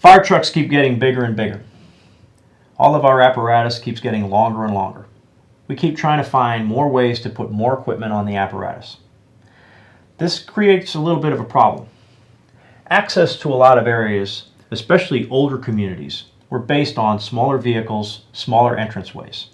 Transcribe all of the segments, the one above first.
Fire trucks keep getting bigger and bigger. All of our apparatus keeps getting longer and longer. We keep trying to find more ways to put more equipment on the apparatus. This creates a little bit of a problem. Access to a lot of areas, especially older communities, were based on smaller vehicles, smaller entranceways.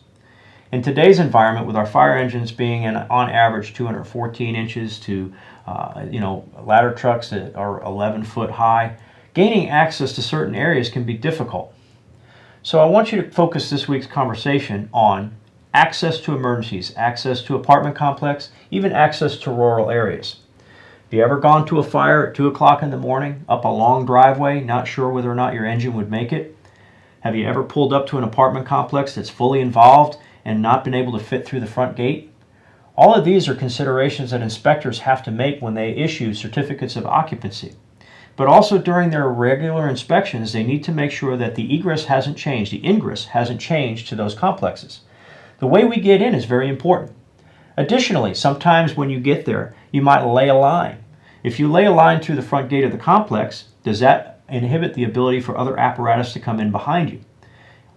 In today's environment, with our fire engines being on average 214 inches to ladder trucks that are 11 foot high, gaining access to certain areas can be difficult. So I want you to focus this week's conversation on access to emergencies, access to apartment complex, even access to rural areas. Have you ever gone to a fire at 2 o'clock in the morning, up a long driveway, not sure whether or not your engine would make it? Have you ever pulled up to an apartment complex that's fully involved and not been able to fit through the front gate? All of these are considerations that inspectors have to make when they issue certificates of occupancy. But also during their regular inspections, they need to make sure that the egress hasn't changed, the ingress hasn't changed to those complexes. The way we get in is very important. Additionally, sometimes when you get there, you might lay a line. If you lay a line through the front gate of the complex, does that inhibit the ability for other apparatus to come in behind you?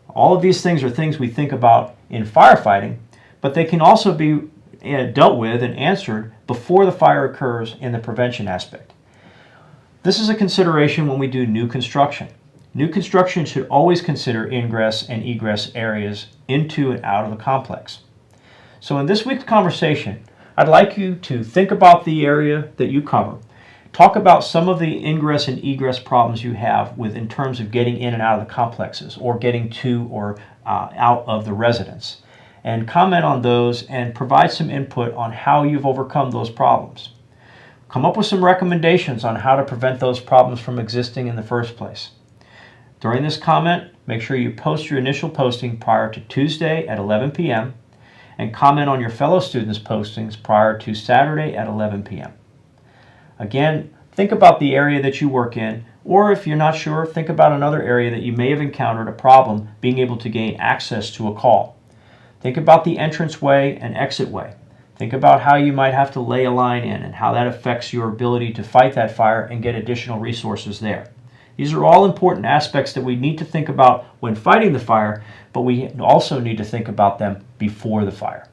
All of these things are things we think about in firefighting, but they can also be dealt with and answered before the fire occurs in the prevention aspect. This is a consideration when we do new construction. New construction should always consider ingress and egress areas into and out of the complex. So in this week's conversation, I'd like you to think about the area that you cover. Talk about some of the ingress and egress problems you have in terms of getting in and out of the complexes or getting to or out of the residence. And comment on those and provide some input on how you've overcome those problems. Come up with some recommendations on how to prevent those problems from existing in the first place. During this comment, make sure you post your initial posting prior to Tuesday at 11 p.m. and comment on your fellow students' postings prior to Saturday at 11 p.m. Again, think about the area that you work in, or if you're not sure, think about another area that you may have encountered a problem being able to gain access to a call. Think about the entranceway and exitway. Think about how you might have to lay a line in and how that affects your ability to fight that fire and get additional resources there. These are all important aspects that we need to think about when fighting the fire, but we also need to think about them before the fire.